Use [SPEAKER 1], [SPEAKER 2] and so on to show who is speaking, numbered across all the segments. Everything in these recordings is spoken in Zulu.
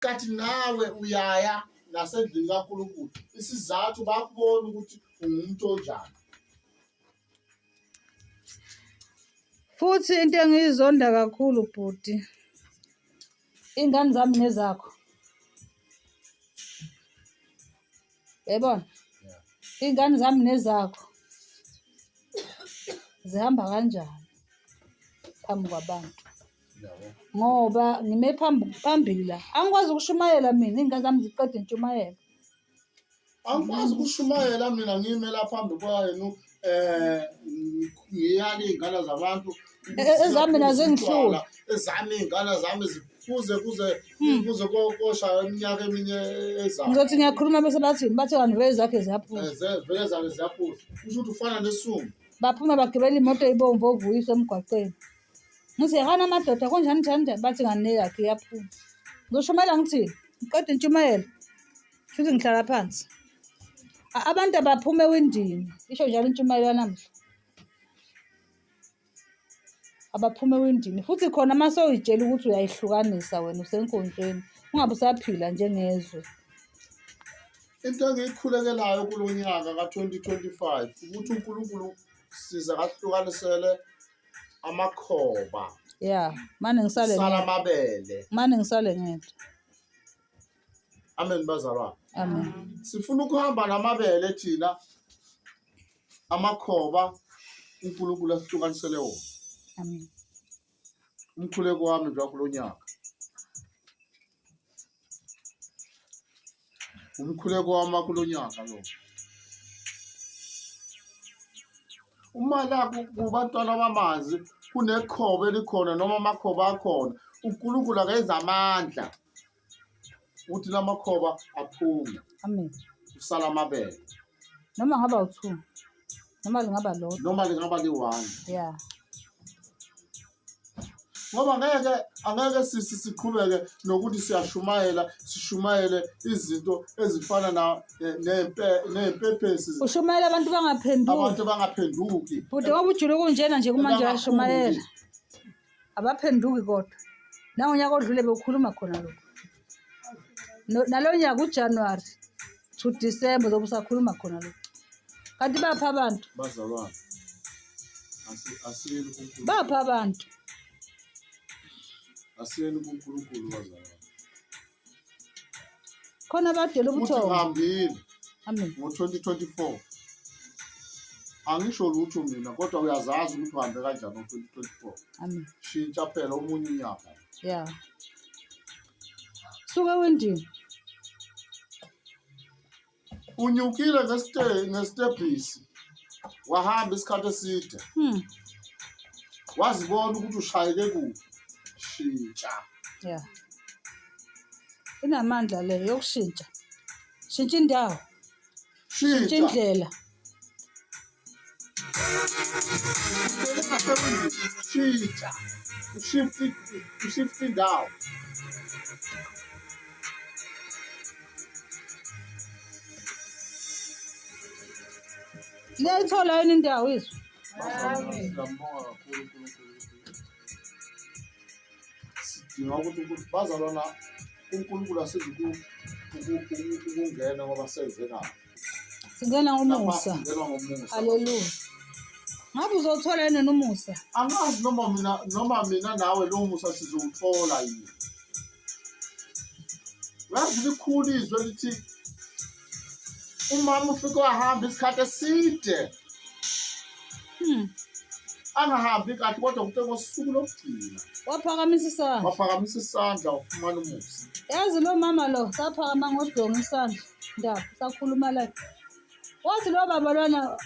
[SPEAKER 1] kanti nawe uyaya nasendlini kaNkulunkulu isizathu bakubona ukuthi ungumuntu onjani.
[SPEAKER 2] Futhi into engiyizonda kakhulu bhuti, ingane zami nezakho. Yabona? Ingane zami nezakho zihamba kanjani phambi kwabantu? Ngoba ngime phambili la. Angikwazi ukushumayela mina, ingane zami ziqede intshumayelo.
[SPEAKER 1] Angikwazi ukushumayela mina ngime la phambi kwayenu ngiyala iy'ngane zabantu
[SPEAKER 2] Ezami nazo engihlula.
[SPEAKER 1] ezami iy'ngane zami kuze koshaya iminyaka eminye ezayo.
[SPEAKER 2] Ngizothi ngiyakhuluma bese bathini? Bathi kanti vele zakhe ziyaphuza.
[SPEAKER 1] Vele zakhe ziyaphuza. Kusho ukuthi ufana nesumbu.
[SPEAKER 2] Baphuma bagibela imoto eyibomvu ovuyiswa emgwaqeni. Ngithi hana amadoda konjani njani? Bathi ngane yakhe iyaphuza. Ngizoshumayela ngithini? Ngiqeda intshumayelo. Futhi ngihlala phansi. Abantu abaphume ewindini. Isho njalo intshumayelo yanamhla. Abaphume ewindini. Futhi khona mase uyitshela ukuthi uyayihlukanisa wena usenkonzweni. Ungabe usaphila njengezwe.
[SPEAKER 1] Into engiyikhulekelayo kulo nyaka ka-2025 ukuthi uNkulunkulu siza kahlukanisele amakhoba.
[SPEAKER 2] Yeah, manje ngisale
[SPEAKER 1] amabele.
[SPEAKER 2] Manje ngisale ngedwa.
[SPEAKER 1] Amen bazalwane.
[SPEAKER 2] Amen.
[SPEAKER 1] Sifuna ukuhamba namabele thina amakhoba uNkulunkulu asihlukanisele wona.
[SPEAKER 2] Amen.
[SPEAKER 1] Umkhuleko wami nje kulo nyaka. Umkhuleko wami kulo nyaka lo. Uma la kubantwana bamanzi kunekhoba elikhona noma amakhoba akhona, uNkulunkulu akenza amandla ukuthi lamakhoba aphume.
[SPEAKER 2] Amen.
[SPEAKER 1] Usala amabele.
[SPEAKER 2] Noma ngaba u2. Noma lingaba lo.
[SPEAKER 1] Noma lingaba li1.
[SPEAKER 2] Yeah.
[SPEAKER 1] Ngoba angeke siqhubeke nokuthi sishumayele izinto ezifana nempepesi.
[SPEAKER 2] Ushumayela abantu
[SPEAKER 1] bangaphenduki.
[SPEAKER 2] Bude ngoba ujule kunjena nje kumanje uyashumayela. Abaphenduki kodwa. Nangonyaka odlule bekukhuluma khona lokho. Nalo nyaka uJanuary to December zobusakhuluma khona lokho. Kanti bapha abantu.
[SPEAKER 1] Bazalwane. Asiyeni kuNkulunkulu.
[SPEAKER 2] Bapha abantu.
[SPEAKER 1] Asiyeni kuNkulunkulu bazalwane.
[SPEAKER 2] Khona badela ubuthongo.
[SPEAKER 1] Ngihambile.
[SPEAKER 2] Amen.
[SPEAKER 1] Ngo-2024. Angisho lutho mina kodwa uyazazi ukuthi uhambe kanjani ngo-2024.
[SPEAKER 2] Amen.
[SPEAKER 1] Shintsha phela omunye unyaka.
[SPEAKER 2] Yeah. Suka wendini.
[SPEAKER 1] Unyukile ngestebhisi. Wahamba isikhathi eside. Wazibona ukuthi ushayeke kuphi. Shintsha.
[SPEAKER 2] Yeah. Inamandla le yokushintsha. Shintsha indawo. Shintsha indlela.
[SPEAKER 1] Shintsha. Shift indawo.
[SPEAKER 2] Liyayithola yini indawo izwi?
[SPEAKER 1] Sidinga ukuthi bazalwana uNkulunkulu asize ukungena ngoba senze kahle.
[SPEAKER 2] Singena ngomusa. Haleluya. Ngabe uzothola yini nomusa?
[SPEAKER 1] Angazi noma mina nawe lo musa sizowuthola yini. Ngazi likhulu izwe lithi umama ufike wahamba isikhathi eside. Angahambi kahle kodwa kuthi ngosuku lokugcina.
[SPEAKER 2] Waphakamisa
[SPEAKER 1] isandla ufumana umusa.
[SPEAKER 2] Yazi lo mama lo saphakama ngodonga isandla. Ndaba sakhuluma la. Wathi lo baba lwana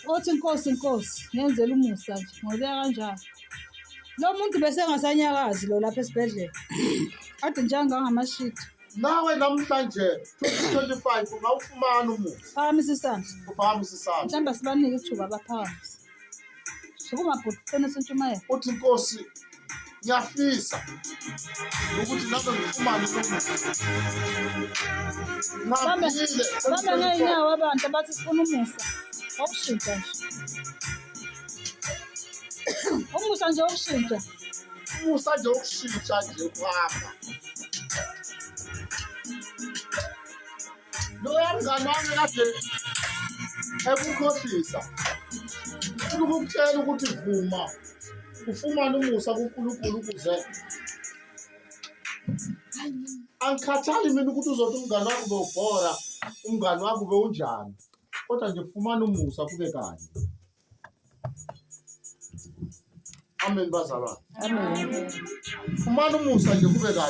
[SPEAKER 2] othi inkosi ngenzela umusa nje. Ngokuya kanjalo. Lo muntu bese engasanyakazi lo lapha esibhedlela. Ade njengangamashiti.
[SPEAKER 1] Nawe namhlanje 2025 ungawufumana umusa.
[SPEAKER 2] Phakamisa isandla.
[SPEAKER 1] Uphakamisa isandla.
[SPEAKER 2] Mhlawumbe sibanike ithuba abaphakamisa. Sokungabhudi kuqina sentshumayelo.
[SPEAKER 1] Uthi inkosi ngiyafisa ukuthi nabe ngifumane lo musa.
[SPEAKER 2] Baba ngeenyawo abantu abathi sifuna umusa. Wokushintsha nje. Umusa nje wokushintsha.
[SPEAKER 1] Umusa nje wokushintsha nje kuhamba. mngani wami kade ekukhohlisa ufuna ukukutshela ukuthi vuma ufumane umusa kuNkulunkulu ukuze angikhathali mina ukuthi uzothi umngani wakho ubewubhora umngani wakho ube unjani kodwa nje fumana umusa kube kanye. Amen bazalwane.
[SPEAKER 2] Amen.
[SPEAKER 1] Fumana umusa nje kube kanye.